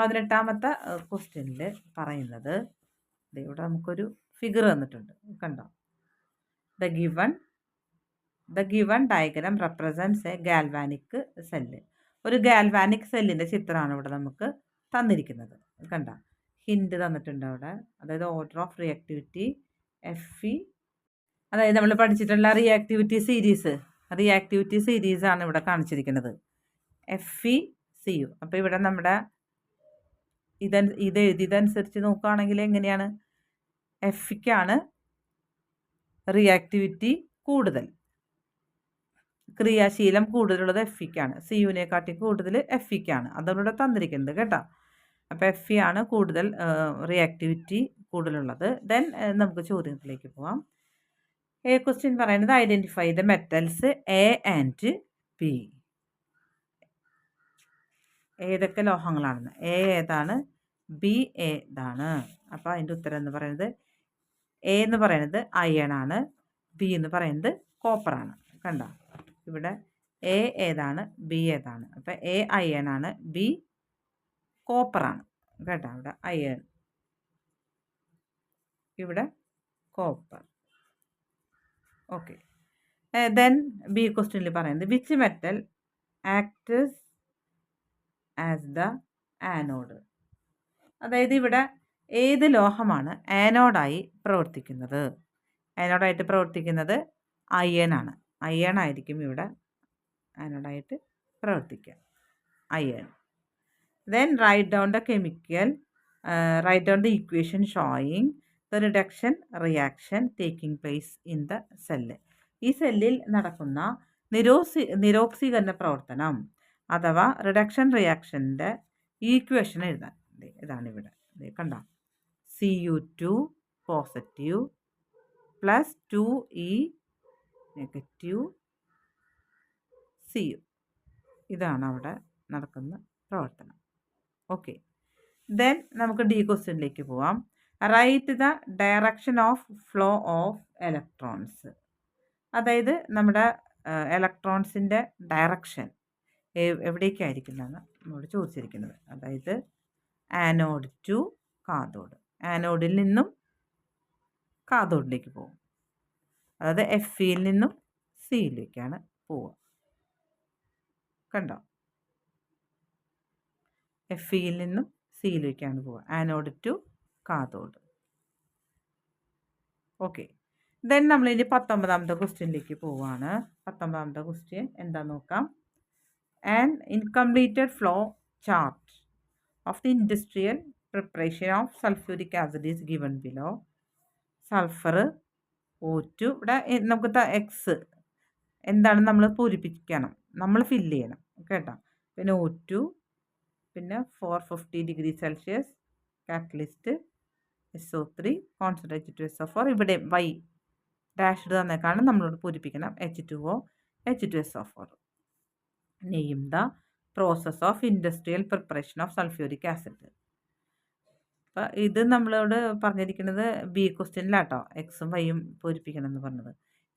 18ാമത്തെ ക്വസ്റ്റ്യനിൽ പറയുന്നത് ഇവിടെ നമുക്കൊരു ഫിഗർ തന്നിട്ടുണ്ട്, കണ്ടോ? The given diagram represents a galvanic cell. ഒരു ഗാൽവാനിക് സെല്ലിൻ്റെ ചിത്രമാണ് ഇവിടെ നമുക്ക് തന്നിരിക്കുന്നത്, കണ്ട? ഹിൻഡ് തന്നിട്ടുണ്ട് അവിടെ. അതായത് ഓർഡർ ഓഫ് റിയാക്ടിവിറ്റി FE, അതായത് നമ്മൾ പഠിച്ചിട്ടുള്ള റിയാക്ടിവിറ്റി സീരീസാണ് ഇവിടെ കാണിച്ചിരിക്കുന്നത്, FeCu. അപ്പോൾ ഇവിടെ നമ്മുടെ ഇത് എഴുതിയതനുസരിച്ച് നോക്കുകയാണെങ്കിൽ എങ്ങനെയാണ്? Fക്കാണ് റിയാക്ടിവിറ്റി കൂടുതൽ, ക്രിയാശീലം കൂടുതലുള്ളത് Feക്കാണ്. Cuനെക്കാട്ടി കൂടുതൽ Feക്കാണ്. അതവിടെ തന്നിരിക്കുന്നത് കേട്ടോ. അപ്പോൾ Fe ആണ് കൂടുതൽ റിയാക്ടിവിറ്റി കൂടുതലുള്ളത്. ദെൻ നമുക്ക് ചോദ്യത്തിലേക്ക് പോവാം. ക്വസ്റ്റ്യൻ പറയുന്നത് identify the metals A and B. ഏതൊക്കെ ലോഹങ്ങളാണെന്ന്. A ഏതാണ്, B ഏതാണ്? അപ്പോൾ അതിൻ്റെ ഉത്തരം എന്ന് പറയുന്നത് A എന്ന് പറയുന്നത് അയൺ ആണ്, B എന്ന് പറയുന്നത് കോപ്പറാണ്. കണ്ടോ ഇവിടെ A ഏതാണ്, B ഏതാണ്? അപ്പോൾ A അയൺ ആണ്, B കോപ്പറാണ്. കേട്ടോ, ഇവിടെ അയൺ, ഇവിടെ കോപ്പർ. ഓക്കെ. ദെൻ B ക്വസ്റ്റ്യനിൽ പറയുന്നത് which metal acts as the anode. അതായത് ഇവിടെ ഏത് ലോഹമാണ് ആനോഡായി പ്രവർത്തിക്കുന്നത്? ആനോഡായിട്ട് പ്രവർത്തിക്കുന്നത് അയൺ ആണ്. അയൺ ആയിരിക്കും ഇവിടെ ആനോഡായിട്ട് പ്രവർത്തിക്കുക, iron. Then write down the equation showing the reduction reaction taking place in the cell. ഈ സെല്ലിൽ നടക്കുന്ന നിരോക്സീകരണ പ്രവർത്തനം അഥവാ റിഡക്ഷൻ റിയാക്ഷൻ്റെ ഈക്വേഷൻ എഴുതാൻ. ഇതാണ് ഇവിടെ, കണ്ടോ? Cu2 positive plus 2E negative Cu. ഇതാണ് അവിടെ നടക്കുന്ന പ്രവർത്തനം. ഓക്കെ. ദെൻ നമുക്ക് D ക്വസ്റ്റ്യനിലേക്ക് പോവാം. Write the direction of flow of electrons. അതായത് നമ്മുടെ ഇലക്ട്രോൺസിൻ്റെ ഡയറക്ഷൻ എവിടേക്കായിരിക്കുന്നതാണ് നമ്മളോട് ചോദിച്ചിരിക്കുന്നത്. അതായത് ആനോഡ് ടു കാഥോഡ്, ആനോഡിൽ നിന്നും കാഥോഡിലേക്ക് പോകും. അതായത് Feയിൽ നിന്നും Cയിലേക്കാണ് പോവുക. കണ്ടോ? Feയിൽ നിന്നും Cയിലേക്കാണ് പോവുക, anode to cathode. Okay. Then നമ്മളിനി 19ാമത്തെ ക്വസ്റ്റ്യനിലേക്ക് പോവുകയാണ്. 19ാമത്തെ ക്വസ്റ്റ്യൻ എന്താ നോക്കാം. An incompleted flow chart of the industrial preparation of sulphuric acid is given below. Sulphur, O2, ഇവിടെ നമുക്ക് എക്സ് എന്താണ് നമ്മൾ പൂരിപ്പിക്കണം, നമ്മൾ ഫില്ല് ചെയ്യണം കേട്ടോ. പിന്നെ O2, പിന്നെ 450 degree celsius catalyst, SO3, concentrated to SO4. ഇവിടെ Y ഡാഷ്ഡ് തന്നേക്കാണ് നമ്മളോട് പൂരിപ്പിക്കണം, H2O, H2SO4. Name the process of industrial preparation of sulphuric acid. അപ്പോൾ ഇത് നമ്മളോട് പറഞ്ഞിരിക്കുന്നത് B ക്വസ്റ്റ്യനിലാട്ടോ, എക്സും വൈയും പൂരിപ്പിക്കണം എന്ന് പറഞ്ഞത്.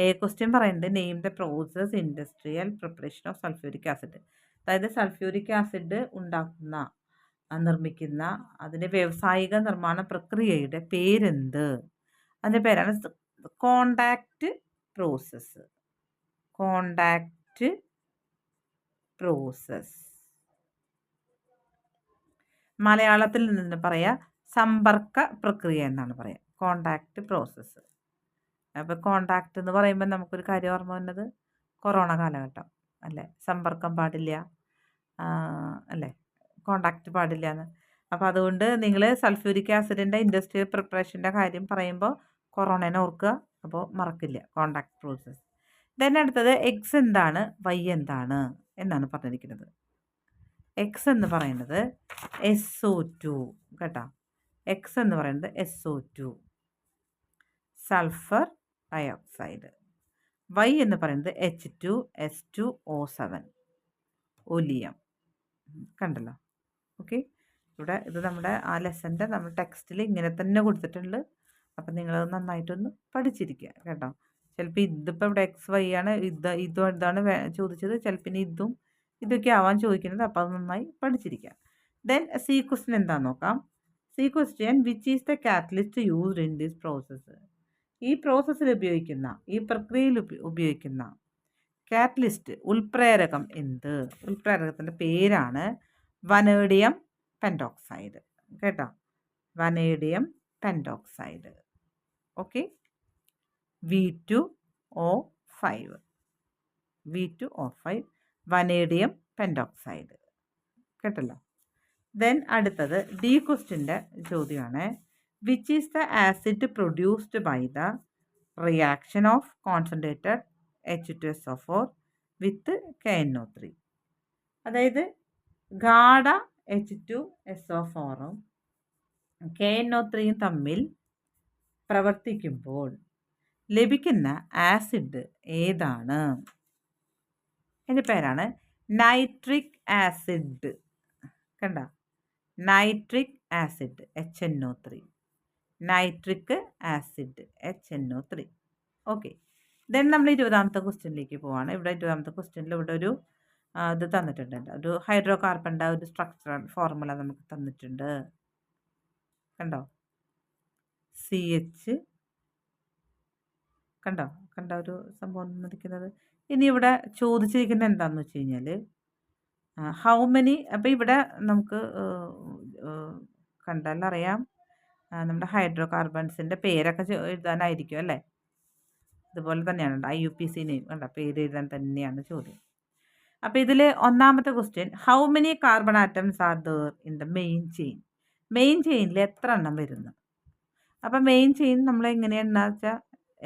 A ക്വസ്റ്റ്യൻ പറയുന്നത് name the process industrial preparation of sulphuric acid. അതായത് സൾഫ്യൂരിക് ആസിഡ് നിർമ്മിക്കുന്ന അതിൻ്റെ വ്യാവസായിക നിർമ്മാണ പ്രക്രിയയുടെ പേരെന്ത്? അതിൻ്റെ പേരാണ് കോണ്ടാക്റ്റ് പ്രോസസ്സ്. Contact process. മലയാളത്തിൽ നിന്ന് പറയാം സമ്പർക്ക പ്രക്രിയ എന്നാണ് പറയുക, കോണ്ടാക്റ്റ് പ്രോസസ്സ്. അപ്പോൾ കോണ്ടാക്റ്റ് എന്ന് പറയുമ്പോൾ നമുക്കൊരു കാര്യം ഓർമ്മ വന്നത് കൊറോണ കാലഘട്ടം അല്ലേ, സമ്പർക്കം പാടില്ല അല്ലേ, കോണ്ടാക്റ്റ് പാടില്ല എന്ന്. അപ്പോൾ അതുകൊണ്ട് നിങ്ങൾ സൾഫ്യൂരിക് ആസിഡിൻ്റെ ഇൻഡസ്ട്രിയൽ പ്രിപ്പറേഷൻ്റെ കാര്യം പറയുമ്പോൾ കൊറോണേനെ ഓർക്കുക, അപ്പോൾ മറക്കില്ല, കോണ്ടാക്റ്റ് പ്രോസസ്സ്. ദെൻ അടുത്തത് എക്സ് എന്താണ്, വൈ എന്താണ് എന്നാണ് പറഞ്ഞിരിക്കുന്നത്. എക്സ് എന്ന് പറയുന്നത് SO2 കേട്ടോ, എക്സ് എന്ന് പറയുന്നത് SO2 സൾഫർ ഡയോക്സൈഡ്. വൈ എന്ന് പറയുന്നത് H2S2O7 ഒലിയം. കണ്ടല്ലോ. ഓക്കെ. ഇവിടെ ഇത് നമ്മുടെ ആ ലെസൻ്റെ നമ്മൾ ടെക്സ്റ്റിൽ ഇങ്ങനെ തന്നെ കൊടുത്തിട്ടുണ്ട്. അപ്പം നിങ്ങളത് നന്നായിട്ടൊന്ന് പഠിച്ചിരിക്കുക കേട്ടോ. ചിലപ്പോൾ ഇതിപ്പോൾ ഇവിടെ XY ആണ്, ഇതാണ് ചോദിച്ചത്, ചിലപ്പോൾ ഇതൊക്കെ ആവാൻ ചോദിക്കുന്നത്. അപ്പോൾ അത് നന്നായി പഠിച്ചിരിക്കുക. ദെൻ സി ക്വസ്റ്റ്യൻ എന്താണെന്ന് നോക്കാം. C question which is the catalyst used in this process. ഈ പ്രോസസ്സിൽ ഉപയോഗിക്കുന്ന, ഈ പ്രക്രിയയിൽ ഉപയോഗിക്കുന്ന കാറ്റലിസ്റ്റ്, ഉൽപ്രേരകം എന്ത്? ഉൽപ്രേരകത്തിൻ്റെ പേരാണ് വനേഡിയം പെൻറ്റോക്സൈഡ്. കേട്ടോ, vanadium pentoxide. Okay, V2O5, V2O5 vanadium pentoxide. കേട്ടല്ലോ. ദെൻ അടുത്തത് ഡി ക്വസ്റ്റ്യൻ്റെ ചോദ്യമാണ്. Which is the acid produced by the reaction of concentrated H2SO4 with KNO3. അതായത് ഗാഢ H2SO4ഉം KNO3യും തമ്മിൽ പ്രവർത്തിക്കുമ്പോൾ ലഭിക്കുന്ന ആസിഡ് ഏതാണ്? അതിൻ്റെ പേരാണ് നൈട്രിക് ആസിഡ്. കണ്ട, nitric acid HNO3, nitric acid HNO3. Okay, then നമ്മൾ 20ാമത്തെ ക്വസ്റ്റ്യനിലേക്ക് പോവാണ്. ഇവിടെ 20ാമത്തെ ക്വസ്റ്റ്യനിൽ ഇവിടെ ഒരു ഇത് തന്നിട്ടുണ്ട്. ഒരു ഹൈഡ്രോ കാർബണിൻ്റെ ഒരു സ്ട്രക്ചറൽ ഫോർമുല നമുക്ക് തന്നിട്ടുണ്ട്. കണ്ടോ, CH. കണ്ടോ ഒരു സംഭവം തന്നിരിക്കുന്നത്. ഇനി ഇവിടെ ചോദിച്ചിരിക്കുന്നത് എന്താണെന്ന് വെച്ച് കഴിഞ്ഞാൽ ഹൗ മെനി. അപ്പോൾ ഇവിടെ നമുക്ക് കണ്ടാലറിയാം നമ്മുടെ ഹൈഡ്രോ കാർബൺസിൻ്റെ പേരൊക്കെ എഴുതാനായിരിക്കും അല്ലേ. ഇതുപോലെ തന്നെയാണ് IUPAC നെയിം. കണ്ട, പേര് എഴുതാൻ തന്നെയാണ് ചോദ്യം. അപ്പോൾ ഇതിൽ ഒന്നാമത്തെ question, how many carbon atoms are there in the main chain. Main ചെയിനിൽ എത്ര എണ്ണം വരുന്നു? അപ്പോൾ മെയിൻ ചെയിൻ നമ്മൾ എങ്ങനെയാണെന്ന് വെച്ചാൽ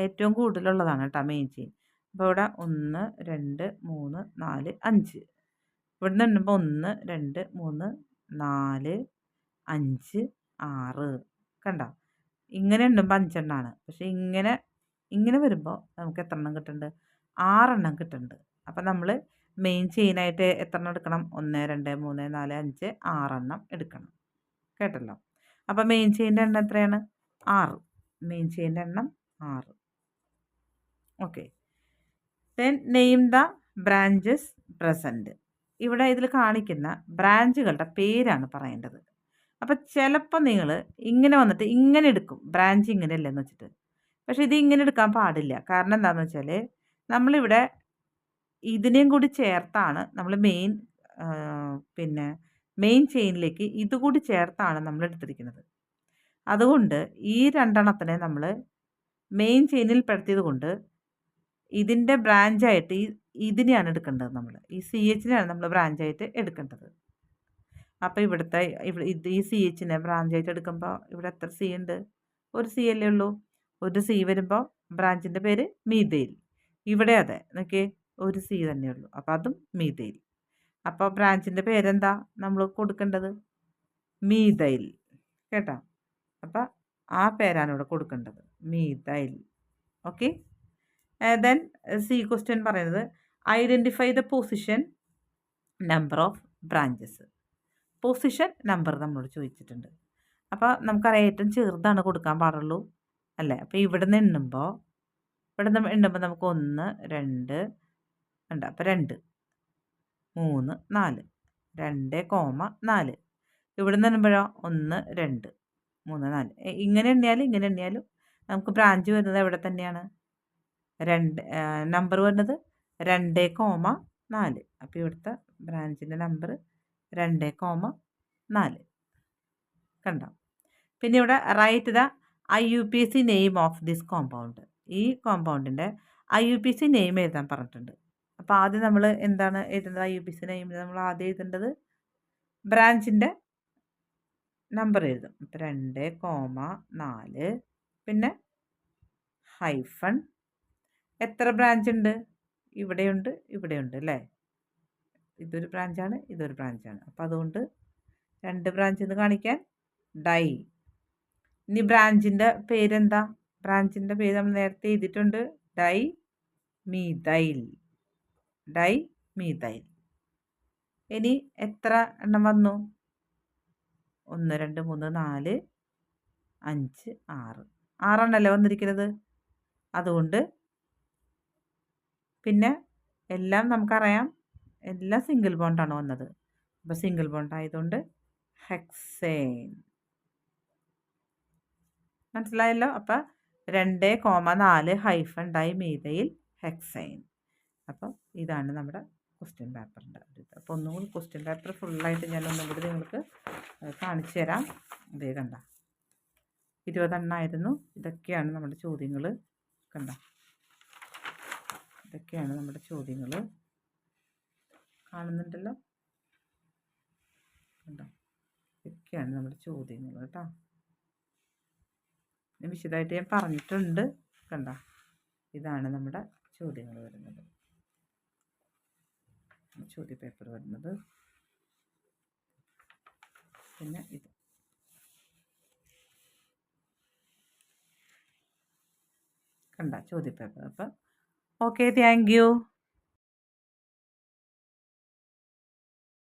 ഏറ്റവും കൂടുതലുള്ളതാണ് കേട്ടോ മെയിൻ ചെയിൻ. അപ്പോൾ ഇവിടെ 1 2 3 4 5. ഇവിടെ നിന്ന് എണ്ണുമ്പോൾ 1 2 3 4 5 6. കണ്ടോ, ഇങ്ങനെ എണ്ണുമ്പോൾ 5 എണ്ണമാണ്. പക്ഷേ ഇങ്ങനെ വരുമ്പോൾ നമുക്ക് എത്ര എണ്ണം കിട്ടുന്നുണ്ട്? 6 എണ്ണം കിട്ടുന്നുണ്ട്. അപ്പം നമ്മൾ മെയിൻ ചെയിനായിട്ട് എത്ര എണ്ണം എടുക്കണം? 1 2 3 4 5 6 എണ്ണം എടുക്കണം. കേട്ടല്ലോ. അപ്പം മെയിൻ ചെയിൻ്റെ എണ്ണം എത്രയാണ്? 6. മെയിൻ ചെയിൻ്റെ എണ്ണം 6. Okay, then name the branches present. ഇവിടെ ഇതിൽ കാണിക്കുന്ന ബ്രാഞ്ചുകളുടെ പേരാണ് പറയേണ്ടത്. അപ്പം ചിലപ്പോൾ നിങ്ങൾ ഇങ്ങനെ വന്നിട്ട് ഇങ്ങനെ എടുക്കും, ബ്രാഞ്ച് ഇങ്ങനെയല്ലെന്ന് വെച്ചിട്ട്. പക്ഷേ ഇത് ഇങ്ങനെ എടുക്കാൻ പാടില്ല. കാരണം എന്താണെന്ന് വെച്ചാൽ നമ്മളിവിടെ ഇതിനെയും കൂടി ചേർത്താണ് നമ്മൾ മെയിൻ ചെയിനിലേക്ക് ഇതുകൂടി ചേർത്താണ് നമ്മൾ എടുത്തിരിക്കുന്നത്. അതുകൊണ്ട് ഈ 2 എണ്ണത്തിനെ നമ്മൾ മെയിൻ ചെയിനിൽ പെടുത്തിയത് കൊണ്ട് ഇതിൻ്റെ ബ്രാഞ്ചായിട്ട് ഇതിനെയാണ് എടുക്കേണ്ടത്. നമ്മൾ ഈ CHനെയാണ് നമ്മൾ ബ്രാഞ്ചായിട്ട് എടുക്കേണ്ടത്. അപ്പോൾ ഈ CHനെ ബ്രാഞ്ചായിട്ട് എടുക്കുമ്പോൾ ഇവിടെ എത്ര C ഉണ്ട്? ഒരു C അല്ലേ ഉള്ളൂ. ഒരു C വരുമ്പോൾ ബ്രാഞ്ചിൻ്റെ പേര് മീഥൈൽ. ഇവിടെ അതെ, നോക്കിയേ, ഒരു C തന്നെയുള്ളൂ. അപ്പോൾ അതും മീഥൈൽ. അപ്പോൾ ബ്രാഞ്ചിൻ്റെ പേരെന്താ നമ്മൾ കൊടുക്കേണ്ടത്? മീഥൈൽ. കേട്ടോ, അപ്പോൾ ആ പേരാണ് ഇവിടെ കൊടുക്കേണ്ടത്, methyl. Okay, then C question പറയുന്നത് identify the position number of branches. Position number നമ്മളോട് ചോദിച്ചിട്ടുണ്ട്. അപ്പോൾ നമുക്കറിയാം ഏറ്റവും ചെറുതാണ് കൊടുക്കാൻ പാടുള്ളൂ അല്ലേ. അപ്പോൾ ഇവിടെ നിന്ന് എണ്ണുമ്പോൾ നമുക്ക് 1 2 ഉണ്ട്. അപ്പോൾ 2 3 4 2,4. ഇവിടെ നിന്ന് എണ്ണുമ്പോഴോ 1 2 3 4. ഇങ്ങനെ എണ്ണിയാലും നമുക്ക് ബ്രാഞ്ച് വരുന്നത് എവിടെ തന്നെയാണ്? നമ്പർ വരുന്നത് 2,4. അപ്പോൾ ഇവിടുത്തെ ബ്രാഞ്ചിൻ്റെ നമ്പർ 2,4. കണ്ടോ. പിന്നെ ഇവിടെ write the IUPAC name of this compound. ഈ കോമ്പൗണ്ടിൻ്റെ IUPAC നെയിം എഴുതാൻ പറഞ്ഞിട്ടുണ്ട്. അപ്പോൾ ആദ്യം നമ്മൾ എന്താണ് എഴുതുന്നത്? IUPAC നെയിമിൽ നമ്മൾ ആദ്യം എഴുതേണ്ടത് ബ്രാഞ്ചിൻ്റെ നമ്പർ എഴുതും. ഇപ്പോൾ 2,4. പിന്നെ ഹൈഫൺ. എത്ര ബ്രാഞ്ച് ഉണ്ട്? ഇവിടെയുണ്ട് അല്ലേ. ഇതൊരു ബ്രാഞ്ചാണ്, ഇതൊരു ബ്രാഞ്ചാണ്. അപ്പോൾ അതുകൊണ്ട് 2 ബ്രാഞ്ച് എന്ന് കാണിക്കാൻ ഡൈ. ഇനി ബ്രാഞ്ചിൻ്റെ പേരെന്താ? ബ്രാഞ്ചിൻ്റെ പേര് നമ്മൾ നേരത്തെ എഴുതിയിട്ടുണ്ട്, ഡൈ മീഥൈൽ. ഇനി എത്ര എണ്ണം വന്നു? 1 2 3 4 5 6. 6 എണ്ണല്ലേ വന്നിരിക്കുന്നത്. അതുകൊണ്ട് പിന്നെ എല്ലാം നമുക്കറിയാം, എല്ലാം സിംഗിൾ ബോണ്ടാണ് വന്നത്. അപ്പോൾ സിംഗിൾ ബോണ്ട് ആയതുകൊണ്ട് ഹെക്സേൻ. മനസ്സിലായല്ലോ? അപ്പം 2,4 ഹൈഫൺ ഡൈമീഥൈൽ ഹെക്സൈൻ. അപ്പം ഇതാണ് നമ്മുടെ ക്വസ്റ്റ്യൻ പേപ്പറിൻ്റെ ഇത്. അപ്പോൾ ഒന്നും കൂടി ക്വസ്റ്റ്യൻ പേപ്പർ ഫുള്ളായിട്ട് ഞാൻ ഒന്നും കൂടി നിങ്ങൾക്ക് കാണിച്ചു തരാം. ഇതേ കണ്ട 20 എണ്ണമായിരുന്നു. ഇതൊക്കെയാണ് നമ്മുടെ ചോദ്യങ്ങൾ. കണ്ട ഇതൊക്കെയാണ് നമ്മുടെ ചോദ്യങ്ങൾ. കാണുന്നുണ്ടല്ലോ? കണ്ടോ? ഇതൊക്കെയാണ് നമ്മുടെ ചോദ്യങ്ങൾ കേട്ടോ. വിശദമായിട്ട് ഞാൻ പറഞ്ഞിട്ടുണ്ട്. കണ്ട ഇതാണ് നമ്മുടെ ചോദ്യങ്ങൾ വരുന്നത്, ചോദ്യ പേപ്പർ വരുന്നത്. പിന്നെ ഇത് കണ്ട ചോദ്യ പേപ്പർ. അപ്പം ഓക്കെ, താങ്ക് യു.